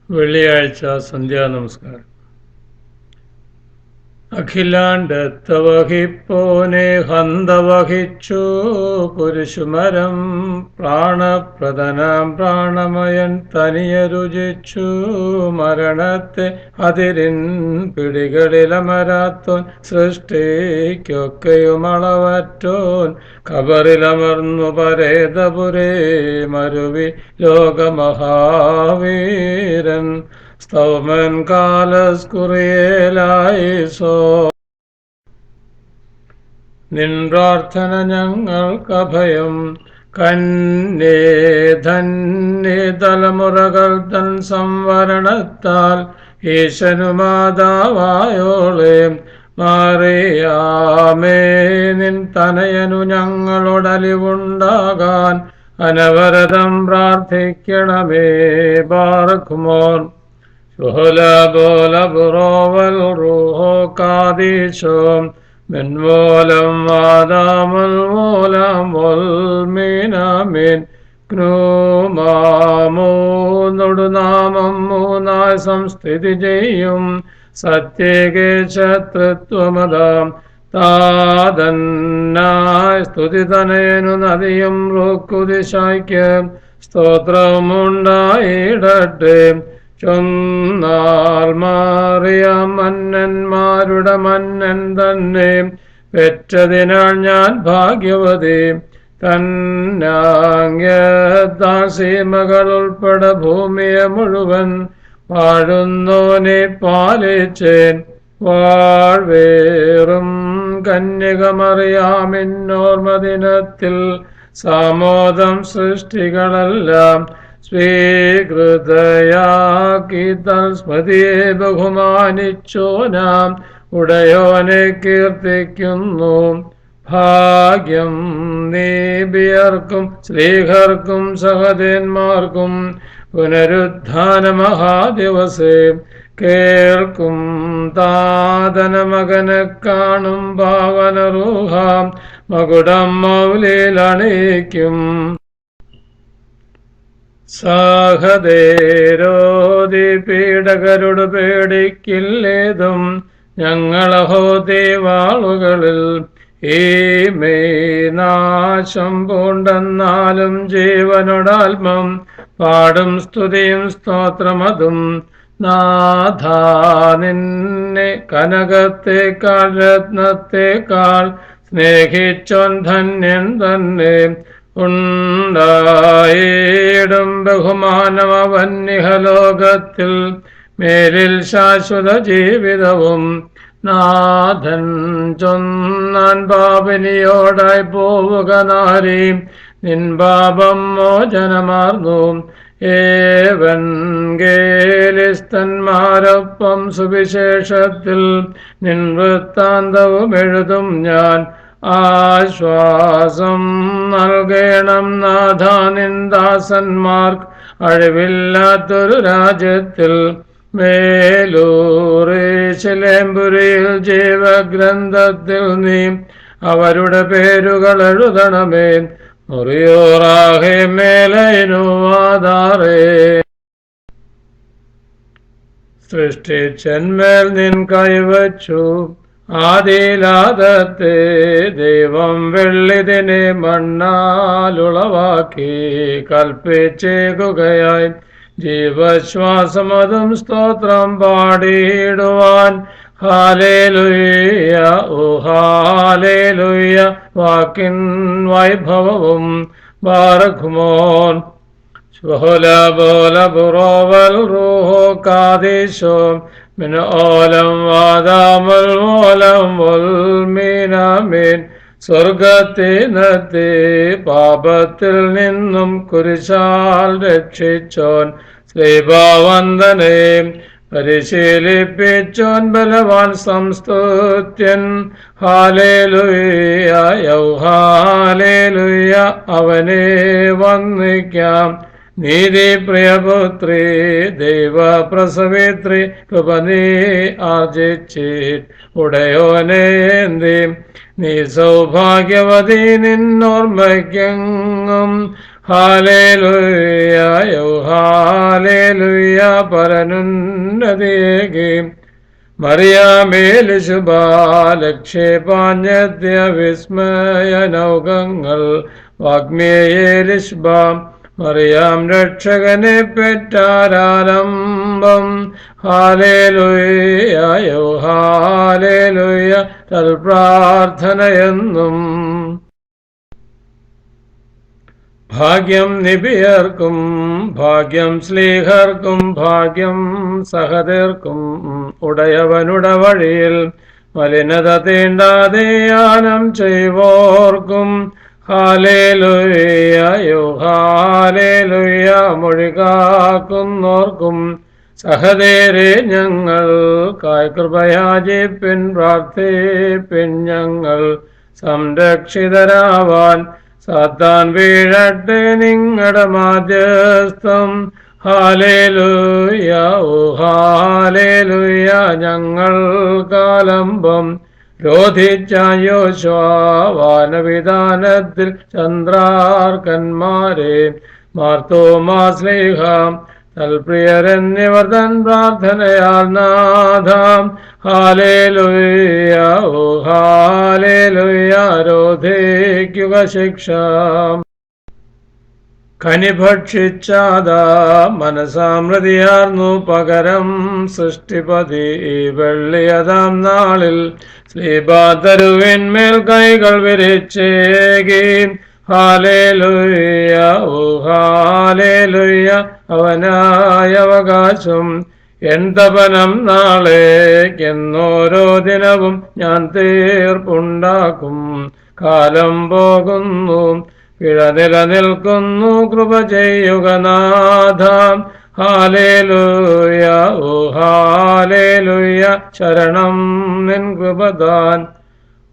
വെള്ളിയാഴ്ച സന്ധ്യാനമസ്കാരം. അഖിലാണ്ടത്തവഹിപ്പോനെ ഹന്തവഹിച്ചു കുരിശുമരം, പ്രാണപ്രദനാം പ്രാണമയൻ തനിയ രുചിച്ചു മരണത്തെ അതിരിൻ പിടികളിലമരാത്തോൻ, സൃഷ്ടിക്കൊക്കെയുമളവറ്റോൻ, ഖബറിലമർന്നു പരേതപുരേ മരുവി ലോകമഹാവീരൻ, സ്തവമൻ കാലസ്കുറിയേലായിസോ. നിൻ പ്രാർത്ഥന ഞങ്ങൾക്കഭയം, കന്യേ ധന്യേ തലമുറകൾ തൻ സംവരണത്താൽ, ഈശനുമാതാവായോളെ മാറിയാമേ നിൻ തനയനു ഞങ്ങളോടലിവുണ്ടാകാൻ അനവരതം പ്രാർത്ഥിക്കണമേ. ബാറക്കുമോൻ ബോലബുറോവൽ റൂഹോ കാദീശോ മെൻമൂലം വാദാമുൽ മൂലം വൽമീനാമീൻ ജ്ഞൂമാമൂന്നൊടുനാമം മൂന്നായി സംസ്ഥിതി ചെയ്യും സത്യേകേശത്വമതാം താതന്നായി സ്തുതിതനയനു നദിയും റുക്കുദിശായ്ക്ക് സ്തോത്രമുണ്ടായിടട്ടെ. ചൊന്നാൽ മാറിയാം മന്നന്മാരുടെ മന്നൻ തന്നെ, പെറ്റതിനാൽ ഞാൻ ഭാഗ്യവതി. തന്നാങ്യദാസീമകൾ ഉൾപ്പെടെ ഭൂമിയെ മുഴുവൻ വാഴുന്നോനെ പാലിച്ചേൻ. വാഴ്വേറും കന്യകമറിയാമിന്നോർമദിനത്തിൽ സാമോദം സൃഷ്ടികളെല്ലാം സ്വീകൃതയാക്കി തൽസ്മൃതിയെ ബഹുമാനിച്ചോ നാം ഉടയോനെ കീർത്തിക്കുന്നു. ഭാഗ്യം നീബിയർക്കും സ്ത്രീഹർക്കും സഹദേന്മാർക്കും പുനരുദ്ധാന മഹാദിവസേ. കേൾക്കും താതന മകനെ കാണും ഭാവനറൂഹാം മകുടം മൗലിലണിയിക്കും. സഹദേരോധി പീഡകരോട് പേടിക്കില്ലേതും ഞങ്ങളഹോ ദേവാളുകളിൽ ഈ നാശം പൂണ്ടെന്നാലും ജീവനോടാത്മം പാടും സ്തുതിയും സ്തോത്രമതും. നാഥ നിന്നെ കനകത്തേക്കാൾ രത്നത്തേക്കാൾ സ്നേഹിച്ചോൻ ധന്യൻ തന്നെ. ഉണ്ടായിടും ബഹുമാനം അവന്യഹലോകത്തിൽ മേലിൽ ശാശ്വത ജീവിതവും. നാഥൻ ചൊന്നാൻ പാപിനിയോടായി പോവുക നാരി, നിൻ പാപം മോചനമാർന്നു. ഏവൻഗേലിസ്തന്മാരൊപ്പം സുവിശേഷത്തിൽ നിൻ വൃത്താന്തവും എഴുതും ഞാൻ. ആശ്വാസം നൽകണം നാഥ നിൻ ദാസന്മാർക്ക് അഴിവില്ലാത്തൊരു രാജ്യത്തിൽ. മേലൂറേശിലേമ്പുരിയിൽ ജീവഗ്രന്ഥത്തിൽ നീ അവരുടെ പേരുകൾ എഴുതണമേ. മുറിയോറാഹെ മേലൈനു ആധാരേ. സൃഷ്ടിച്ചന്മേൽ നിൻ കൈവച്ചു ആദിലാദത്തെ ദൈവം വെള്ളിതിനെ മണ്ണാലുളവാക്കി കൽപ്പിച്ചേകുകയായി. ജീവശ്വാസമതും സ്തോത്രം പാടിയിടുവാൻ. ഹാലേലുയ്യ ഓ ഹാലേലുയ്യ വാക്കിൻ വൈഭവവും. ബാറക്കുമോൻ ബോലബുറോവൽ റൂഹോ കാദീശോ മിൻ ഓലം വാദാമുൽ മൂലം വൽമീനാമീൻ. സ്വർഗത്തിനെത്തി പാപത്തിൽ നിന്നും കുരിശാൽ രക്ഷിച്ചോൻ ശ്രീഭാവന്ദനെ പരിശീലിപ്പിച്ചോൻ ബലവാൻ സംസ്തുത്യൻ. ഹാലേലുയ്യ ഹാലേലുയ്യ അവനെ വന്ദിക്കാം. നീതി പ്രിയപുത്രി ദൈവപ്രസവിത്രി കൃപ നീ ആർജിച്ചിട്ട് ഉടയോനേന്തി. നീ സൗഭാഗ്യവതി നിന്നോർമ്മയ്ക്കെങ്ങും ഹാലേലുയ്യായോ ഹാലേലുയ്യ പരനുന്നതേകി മറിയാമേല് ശുഭാലക്ഷേപാഞ്ഞദ്യ വിസ്മയ നൗകങ്ങൾ വാഗ്മേയേലിഷ്ബാം മറിയാം രക്ഷകനെ പെറ്റാരാലംബം ഹാലേലുയ്യായോ ഹാലേലുയ്യ തൽപ്രാർത്ഥനയെന്നും ഭാഗ്യം നിബിയർക്കും ഭാഗ്യം സ്ലീഹർക്കും ഭാഗ്യം സഹതർക്കും ഉടയവനുടവഴിയിൽ മലിനത തീണ്ടാതെ യാനം ചെയ്വോർക്കും ഹാലേലുയ്യായോ ഹാലേലുയ്യ മൊഴികാക്കുന്നോർക്കും സഹദേരെ ഞങ്ങൾക്കായി കൃപയാചിപ്പിൻ പ്രാർത്ഥിപ്പിൻ ഞങ്ങൾ സംരക്ഷിതരാവാൻ സാത്താൻ വീഴട്ടെ നിങ്ങളുടെ മാധ്യസ്ഥം ഹാലേലുയ്യ ഓ ഹാലേലുയ്യ ഞങ്ങൾ കാലംബം രോധിച്ച യോശുവാനവിധാനത്തിൽ ചന്ദ്രാർക്കന്മാരെ മാർത്തോമാസ്ലീഹ തൽപ്രിയരെന്നിവർ തൻ പ്രാർത്ഥനയാൽ നാഥാം ഹാലേലുയ്യ ഓ ഹാലേലുയ്യ രോധിക്കുക ശിക്ഷ കനി ഭക്ഷിച്ചാതാ മനസാമൃതിയാർന്നു പകരം സൃഷ്ടിപതി വെള്ളിയതാം നാളിൽ ശ്രീപാതരുവിന്മേൽ കൈകൾ വിരിച്ചേകി ഹാലേലുയ്യ ഓ ഹാലേലുയ്യ അവനായ അവകാശം എന്തപനം നാളേക്കെന്നോരോ ദിനവും ഞാൻ തീർപ്പുണ്ടാക്കും കാലം പോകുന്നു പിഴ നിലനിൽക്കുന്നു കൃപ ചെയ്യുക നാഥ ഹാലേലുയ്യ ഓ ഹാലേലുയ്യ ശരണം നിൻ കൃപദാൻ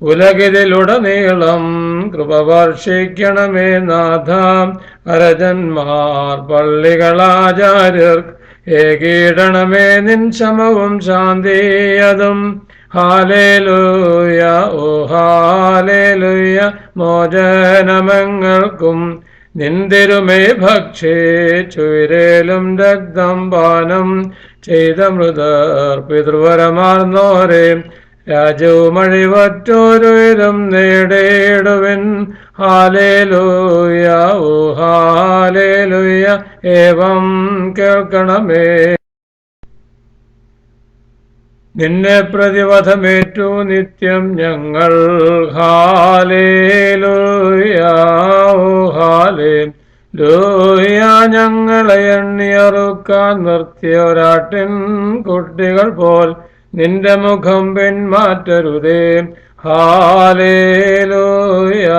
ഉലകിതിലുടനീളം കൃപ വർഷിക്കണമേ നാഥ അരജന്മാർ പള്ളികളാചാര്യർ ഏകീടണമേ നിൻ ശമവും ശാന്തിയതും ഹാലേലുയ്യ ഓ ഹാലേലുയ്യ മോചനമങ്ങൾക്കും നിന്തിരുമേ ഭക്ഷിച്ചുരേലും രക്തം പാനം ചെയ്ത മൃതർ പിതൃവരമാർന്നോരെ രാജവും അഴിവറ്റോരും നേടിയിടുവിൻ ഹാലേലുയ്യ ഓ ഹാലേലുയ്യ ഏവം കേൾക്കണമേ നിന്നെ പ്രതിവധമേറ്റു നിത്യം ഞങ്ങൾ ഹാലേലുയ്യ ഓ ഹാലേലുയ്യ ഞങ്ങളെ എണ്ണിയറുക്കാൻ നിർത്തിയൊരാട്ടിൻ കുട്ടികൾ പോൽ നിന്റെ മുഖം പിന്മാറ്റരുതേ ഹാലേലുയ്യ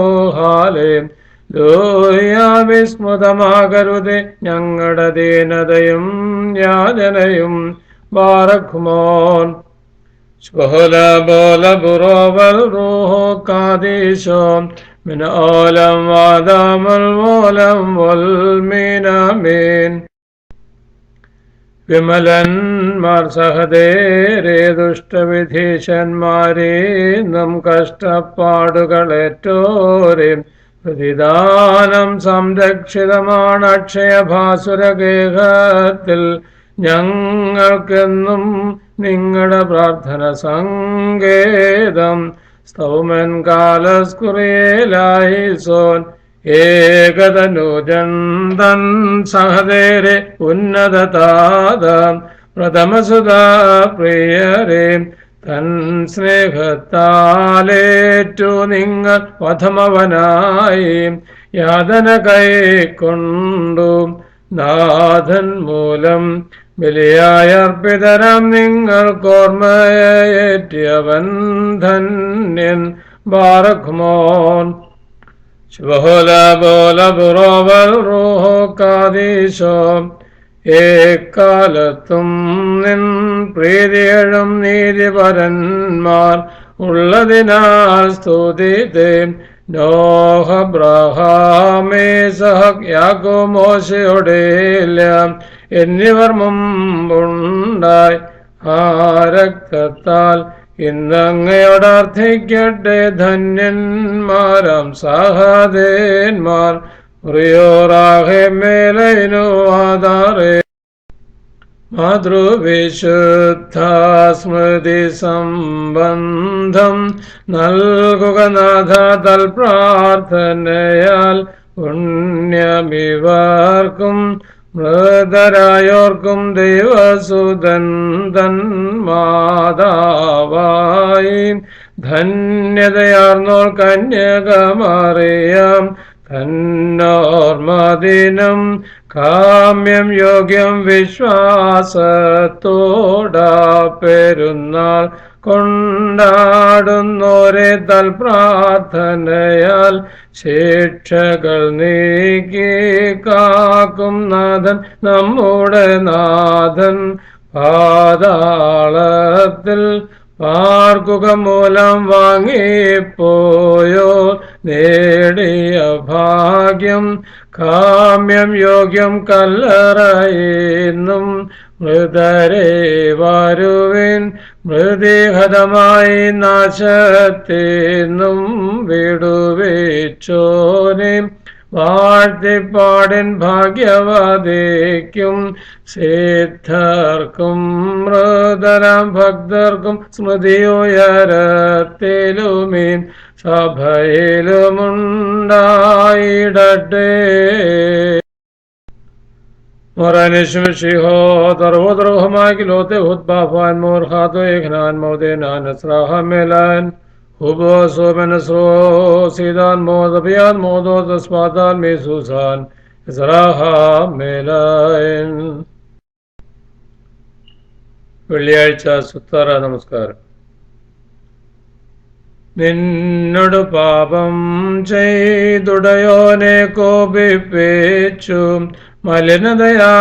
ഓ ഹാലേലുയ്യ വിസ്മൃതമാകരുതേ ഞങ്ങളുടെ ദീനതയും യാതനയും ബാറഖ്മോൻ ശുഭല ബോല ബുറോവൽ റൂഹോ കാദീശോ മിൻ ഓലം വാദാമൽ മോലം വൽ മീനാമീൻ വിമലന്മാർ സഹദേരേ ദുഷ്ടവിധീശന്മാരെ നം കഷ്ടപ്പാടുകളേറ്റോരെ പ്രതിദാനം സംരക്ഷിതമാണ് അക്ഷയഭാസുരഗേഹത്തിൽ ഞങ്ങൾക്കെന്നും നിങ്ങളുടെ പ്രാർത്ഥന സങ്കേതം സ്തൗമൻ കാലസ്കുറിയേലായിസോൻ ഏകതനുജന്തൻ സഹദേരെ ഉന്നതതാദം പ്രഥമസുതാ പ്രിയരേ തൻ സ്നേഹത്താലേറ്റു നിങ്ങൾ വധമവനായി യാതന കൈക്കൊണ്ടു നാഥൻ മൂലം ബലിയായ അർപ്പിതരാം നിങ്ങൾക്കോർമ്മയേറ്റിയവൻ ധന്യൻ ബാറഖ്മോൻ ശുഭല ബോല ബുറോവൽ റൂഹോ കാദീശോ ഏക്കാലത്തും നിൻ പ്രീതിയഴും നീതിപരന്മാർ ഉള്ളതിനാൽ സ്തുതിതേ നോഹ അബ്രഹാമേ സഹക് യാക്കോബ് മോശയോടേല എന്നിവർ മുമ്പുണ്ടായി ആ രക്തത്താൽ ഇന്നങ്ങയോടർത്ഥിക്കട്ടെ ധന്യന്മാരാം സഹദേന്മാർ റിയോറാഹെ മേലൈനു ആധാരേ മാതൃവിശുദ്ധ സ്മൃതി സംബന്ധം നൽകുക നാഥ തൽ പ്രാർത്ഥനയാൽ പുണ്യമിവർക്കും മൃതരായോർക്കും ദൈവസുതൻ തൻ മാതാവായി ധന്യതയാർന്നോൾ കന്യകമറിയാം തന്നോർമദിനം കാമ്യം യോഗ്യം വിശ്വാസത്തോട പെരുന്നാൾ കൊണ്ടാടുന്നോരെ തൽ പ്രാർത്ഥനയാൽ ശിക്ഷകൾ നീക്കി കാക്കും നാഥൻ നമ്മുടെ നാഥൻ പാതാളത്തിൽ പാർക്കുക മൂലം വാങ്ങിപ്പോയോ നേടിയ ഭാഗ്യം കാമ്യം യോഗ്യം കല്ലറയിന്നും മൃതരെ വരുവിൻ മൃതിഹതമായി നാശത്തിന്നും വിടുവിച്ചോനെ വാഴ്ത്തിപ്പാടിൻ ഭാഗ്യവതിക്കും സിദ്ധർക്കും മൃതരാം ഭക്തർക്കും സ്മൃതിയുയരത്തിലുമീൻ സഭയിലുമുണ്ടായിടട്ടെ. Moranishmishiho, Tarvodrohamaglote, Hutbafan, Morhato, Ignan, Modenan, Srahamelan, Hubo, Sobenasro, Sidan, Modabian, Modo, the Spadan, Mesusan, Srahamelan. വെള്ളിയാഴ്ച സുത്തറ നമസ്കാരം. നിന്നോട് പാപം ചെയ്തുടയോനെ കോപിപ്പിച്ചു മലിനതയാ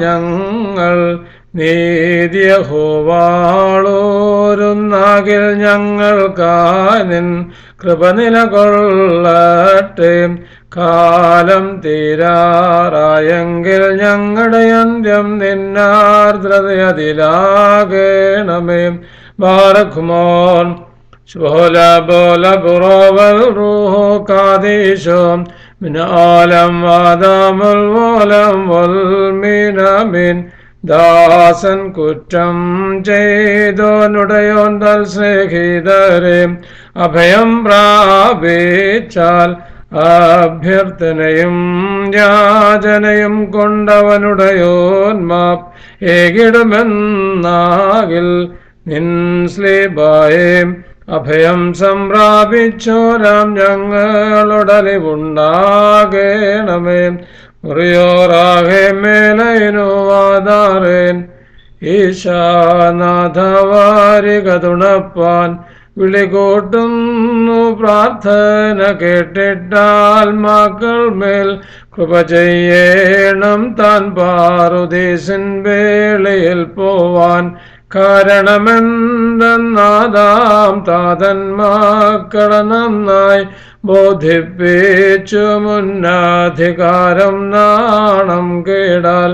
ഞങ്ങൾ നീതിയഹോവാളോരുന്നാകിൽ ഞങ്ങൾക്കാനിൻ കൃപ നിലകൊള്ളട്ടെ. കാലം തീരാറായെങ്കിൽ ഞങ്ങളുടെ അന്ത്യം നിന്നാർദ്രതയതിലാകണമേ. ബാറഖുമോൻ ശുഭോല ബോല ബുറോവൽ റൂഹോ കാദീശോ മിൻ ആലം വാദാമുൽ വോലം വൽ മീനമിൻ. ദാസൻ കുറ്റം ചെയ്തോനുടയോൻ തൽ സ്നേഹിതരെ അഭയം പ്രാപിച്ചാൽ അഭ്യർത്ഥനയും യാചനയും കൊണ്ടവനുടയോന്മാപ് ഏകിടുമെന്നാകിൽ നിൻ സ്ലീബായേ അഭയം സംപ്രാപിച്ചോരാം ഞങ്ങളുടലിവുണ്ടാകണമേ. മുറിയോറാകെ മേലൈനു ആധാരേൻ ഈശാനാഥവാരിക തുണപ്പാൻ വിളികൂട്ടുന്നു പ്രാർത്ഥന കേട്ടിട്ടാൽ മക്കൾ മേൽ കൃപ ചെയ്യണം. താൻ പാറുദീസിൻ വേളയിൽ പോവാൻ കാരണമെന്തെന്നാദാം താതൻ മക്കളെ നന്നായി ബോധിപ്പിച്ചു മുന്നധികാരം നാണം കേടാൽ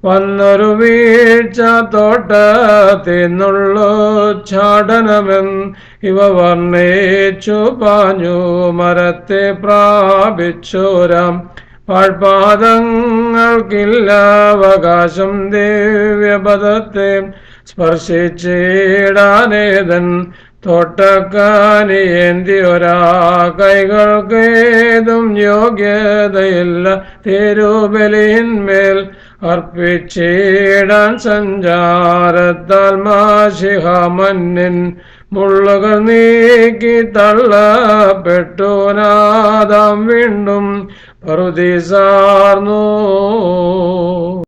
വന്നൊരു വീഴ്ച തോട്ടത്തിന്നുള്ളു ചാടനമെന്ന് ഇവ വർണ്ണിച്ചു പാഞ്ഞു മരത്തെ പ്രാപിച്ചോരാം പാഴ്പാദങ്ങൾക്കില്ല അവകാശം ദിവ്യപദത്തെ സ്പർശിച്ചിടാനേതൻ തോട്ടക്കാനിയേന്തിയൊരാ കൈകൾക്കേതും യോഗ്യതയില്ല. തിരുബലിയിന്മേൽ അർപ്പിച്ചിടാൻ സഞ്ചാരത്താൽ മാശിഹ മന്നിൻ മുള്ളുകൾ നീക്കി തള്ളപ്പെട്ടു നാദാം വീണ്ടും പറുദീസാർന്നു.